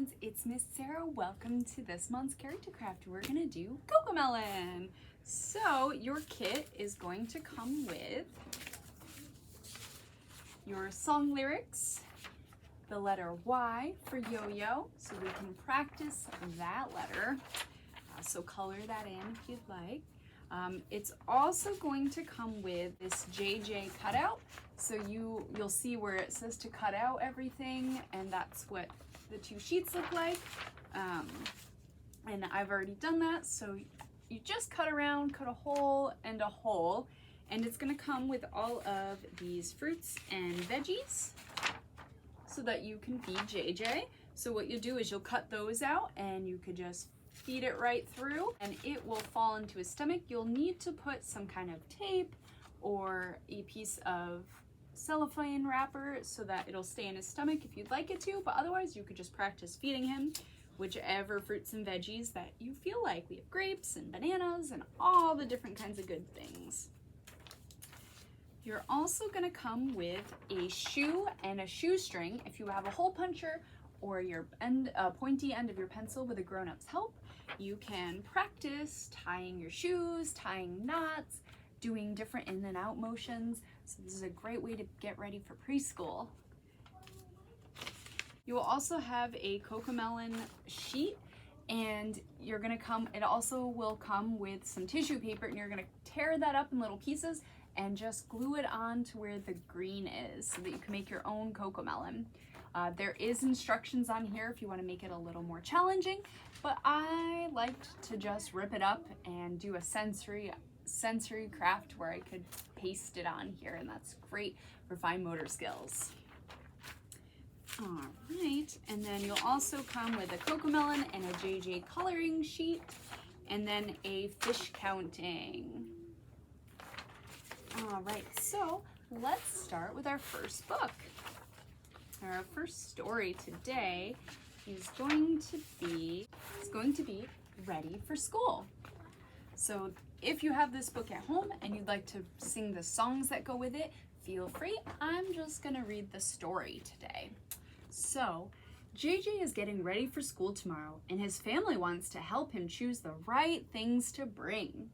friends, it's Miss Sarah. Welcome to this month's character craft. We're gonna do CoComelon. So your kit is going to come with your song lyrics, the letter Y for yo-yo, so we can practice that letter. So color that in if you'd like. It's also going to come with this JJ cutout. So you'll see where it says to cut out everything, and that's what the two sheets look like. And I've already done that, so you just cut around, cut a hole and a hole, and it's gonna come with all of these fruits and veggies so that you can feed JJ. So what you'll do is you'll cut those out and you could just feed it right through and it will fall into his stomach. You'll need to put some kind of tape or a piece of cellophane wrapper so that it'll stay in his stomach if you'd like it to, but otherwise you could just practice feeding him whichever fruits and veggies that you feel like. We have grapes and bananas and all the different kinds of good things. You're also going to come with a shoe and a shoestring. If you have a hole puncher or your pointy end of your pencil with a grown-up's help, you can practice tying your shoes, tying knots, doing different in and out motions. So this is a great way to get ready for preschool. You will also have a CoComelon sheet, and it also will come with some tissue paper, and you're gonna tear that up in little pieces and just glue it on to where the green is so that you can make your own CoComelon. There is instructions on here if you want to make it a little more challenging, but I liked to just rip it up and do a sensory craft where I could paste it on here, and that's great for fine motor skills. All right, and then you'll also come with a CoComelon and a JJ coloring sheet, and then a fish counting. All right, so let's start with our first book. Our first story today is going to be Ready for School. So if you have this book at home and you'd like to sing the songs that go with it, feel free. I'm just gonna read the story today. So JJ is getting ready for school tomorrow, and his family wants to help him choose the right things to bring.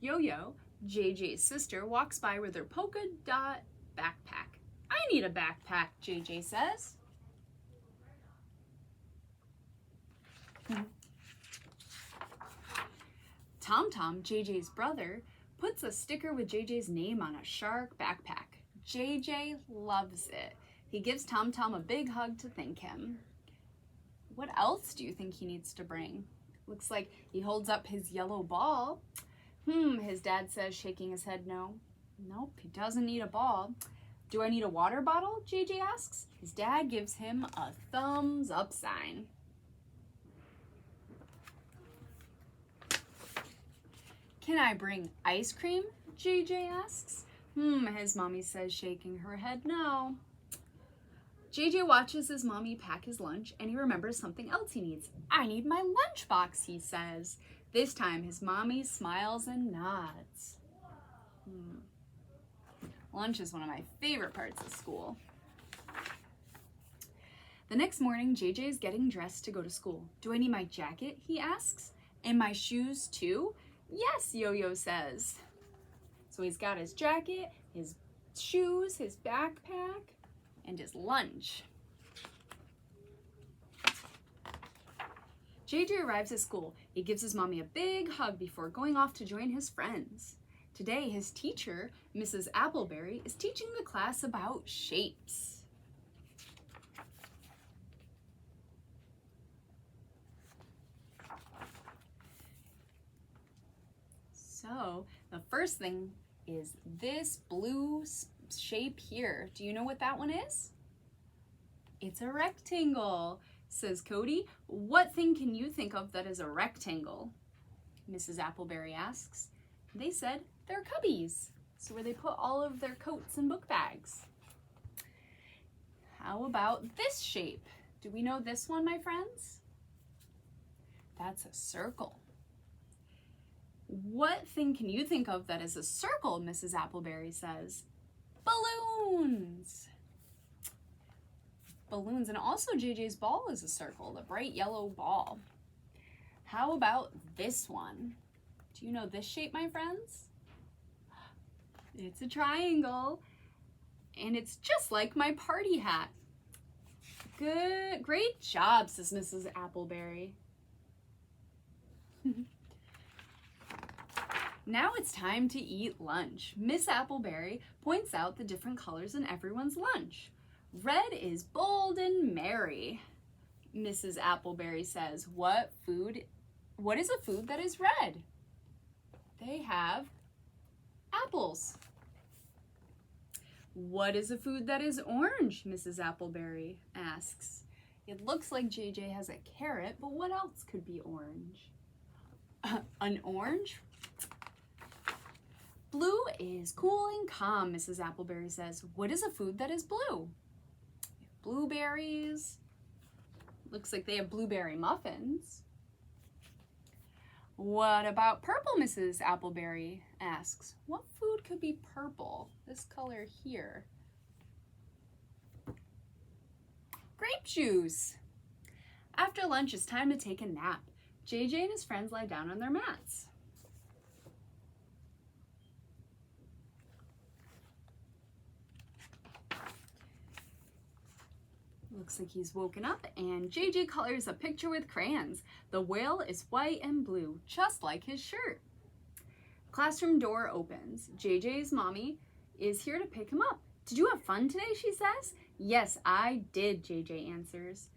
Yo-Yo, JJ's sister, walks by with her polka dot backpack. I need a backpack, JJ says. Tom, JJ's brother, puts a sticker with JJ's name on a shark backpack. JJ loves it. He gives Tom a big hug to thank him. What else do you think he needs to bring? Looks like he holds up his yellow ball. His dad says, shaking his head no. Nope, he doesn't need a ball. Do I need a water bottle? JJ asks. His dad gives him a thumbs up sign. Can I bring ice cream? JJ asks. His mommy says, shaking her head no. JJ watches his mommy pack his lunch, and he remembers something else he needs. I need my lunchbox, he says. This time his mommy smiles and nods. Lunch is one of my favorite parts of school. The next morning, JJ is getting dressed to go to school. Do I need my jacket? He asks. And my shoes too? Yes, Yo-Yo says. So he's got his jacket, his shoes, his backpack, and his lunch. JJ arrives at school. He gives his mommy a big hug before going off to join his friends. Today, his teacher, Mrs. Appleberry, is teaching the class about shapes. So, the first thing is this blue shape here. Do you know what that one is? It's a rectangle, says Cody. What thing can you think of that is a rectangle? Mrs. Appleberry asks. They said they're cubbies, so where they put all of their coats and book bags. How about this shape? Do we know this one, my friends? That's a circle. What thing can you think of that is a circle? Mrs. Appleberry says. Balloons. balloons, and also JJ's ball is a circle, the bright yellow ball. How about this one? Do you know this shape, my friends? It's a triangle, and it's just like my party hat. Good, great job, says Mrs. Appleberry. Now it's time to eat lunch. Miss Appleberry points out the different colors in everyone's lunch. Red is bold and merry. Mrs. Appleberry says, what is a food that is red? They have apples. What is a food that is orange? Mrs. Appleberry asks. It looks like JJ has a carrot, but what else could be orange? An orange? Blue is cool and calm, Mrs. Appleberry says. What is a food that is blue? Blueberries. Looks like they have blueberry muffins. What about purple, Mrs. Appleberry asks. What food could be purple? This color here. Grape juice. After lunch, it's time to take a nap. JJ and his friends lie down on their mats. Looks like he's woken up, and JJ colors a picture with crayons. The whale is white and blue, just like his shirt. Classroom door opens. JJ's mommy is here to pick him up. Did you have fun today, she says. Yes, I did, JJ answers.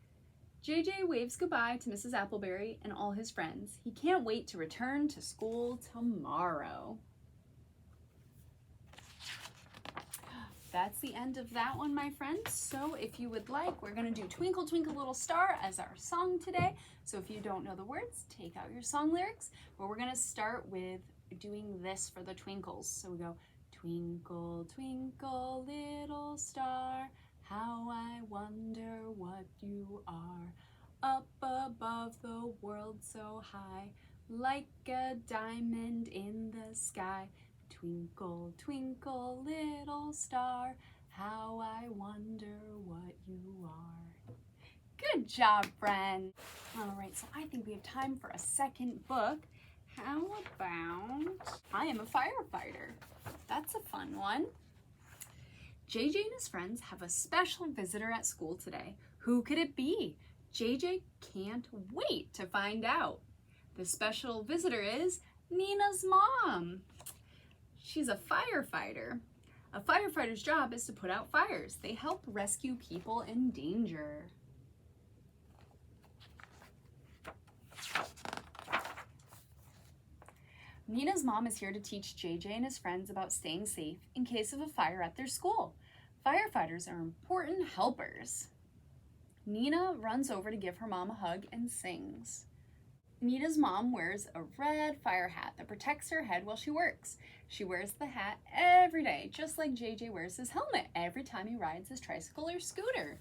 JJ waves goodbye to Mrs. Appleberry and all his friends. He can't wait to return to school tomorrow. That's the end of that one, my friends. So if you would like, we're gonna do Twinkle, Twinkle, Little Star as our song today. So if you don't know the words, take out your song lyrics. But we're gonna start with doing this for the twinkles. So we go, twinkle, twinkle, little star, how I wonder what you are. Up above the world so high, like a diamond in the sky. Twinkle, twinkle, little star, how I wonder what you are. Good job, friend. All right, so I think we have time for a second book. How about I Am a Firefighter? That's a fun one. JJ and his friends have a special visitor at school today. Who could it be? JJ can't wait to find out. The special visitor is Nina's mom. She's a firefighter. A firefighter's job is to put out fires. They help rescue people in danger. Nina's mom is here to teach JJ and his friends about staying safe in case of a fire at their school. Firefighters are important helpers. Nina runs over to give her mom a hug and sings. Nina's mom wears a red fire hat that protects her head while she works. She wears the hat every day, just like JJ wears his helmet every time he rides his tricycle or scooter.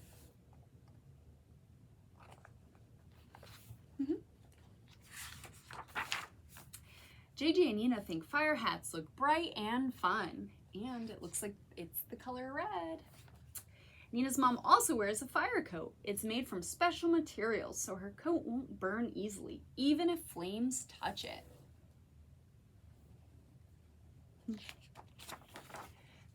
JJ and Nina think fire hats look bright and fun, and it looks like it's the color red. Nina's mom also wears a fire coat. It's made from special materials, so her coat won't burn easily, even if flames touch it.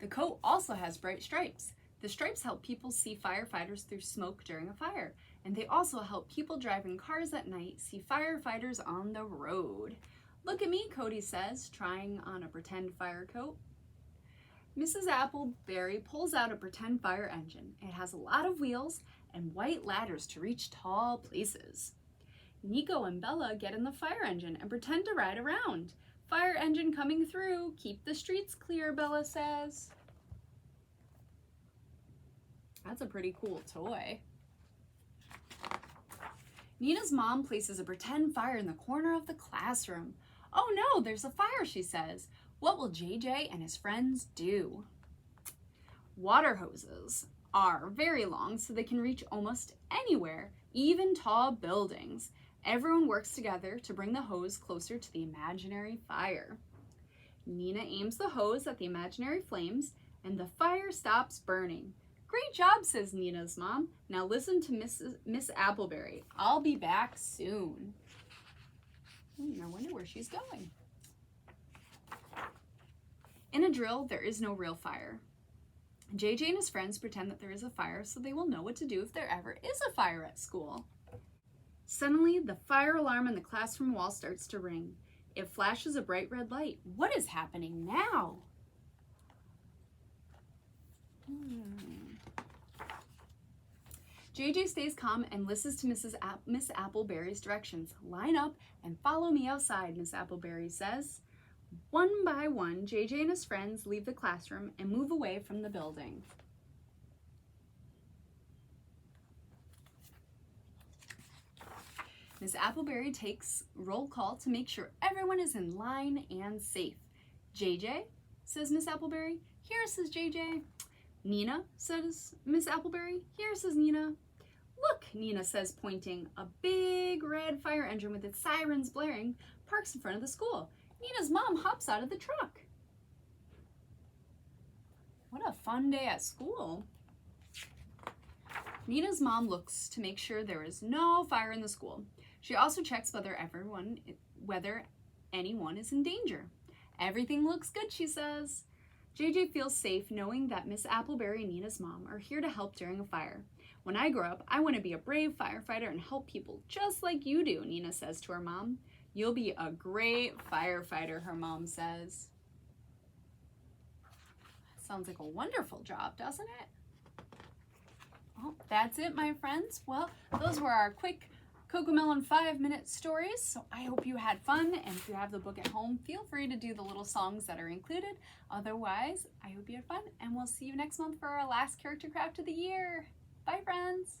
The coat also has bright stripes. The stripes help people see firefighters through smoke during a fire, and they also help people driving cars at night see firefighters on the road. Look at me, Cody says, trying on a pretend fire coat. Mrs. Appleberry pulls out a pretend fire engine. It has a lot of wheels and white ladders to reach tall places. Nico and Bella get in the fire engine and pretend to ride around. Fire engine coming through. Keep the streets clear, Bella says. That's a pretty cool toy. Nina's mom places a pretend fire in the corner of the classroom. Oh no, there's a fire, she says. What will JJ and his friends do? Water hoses are very long, so they can reach almost anywhere, even tall buildings. Everyone works together to bring the hose closer to the imaginary fire. Nina aims the hose at the imaginary flames, and the fire stops burning. Great job, says Nina's mom. Now listen to Miss Appleberry. I'll be back soon. I wonder where she's going. In a drill, there is no real fire. JJ and his friends pretend that there is a fire so they will know what to do if there ever is a fire at school. Suddenly, the fire alarm on the classroom wall starts to ring. It flashes a bright red light. What is happening now? JJ stays calm and listens to Miss Appleberry's directions. Line up and follow me outside, Miss Appleberry says. One by one, JJ and his friends leave the classroom and move away from the building. Miss Appleberry takes roll call to make sure everyone is in line and safe. JJ, says Miss Appleberry. Here, says JJ. Nina, says Miss Appleberry. Here, says Nina. Look, Nina says, pointing. A big red fire engine with its sirens blaring parks in front of the school. Nina's mom hops out of the truck. What a fun day at school. Nina's mom looks to make sure there is no fire in the school. She also checks whether anyone is in danger. Everything looks good, she says. JJ feels safe knowing that Miss Appleberry and Nina's mom are here to help during a fire. When I grow up, I want to be a brave firefighter and help people just like you do, Nina says to her mom. You'll be a great firefighter, her mom says. Sounds like a wonderful job, doesn't it? Well, that's it, my friends. Well, those were our quick CoComelon 5-minute stories. So I hope you had fun. And if you have the book at home, feel free to do the little songs that are included. Otherwise, I hope you had fun. And we'll see you next month for our last character craft of the year. Bye, friends.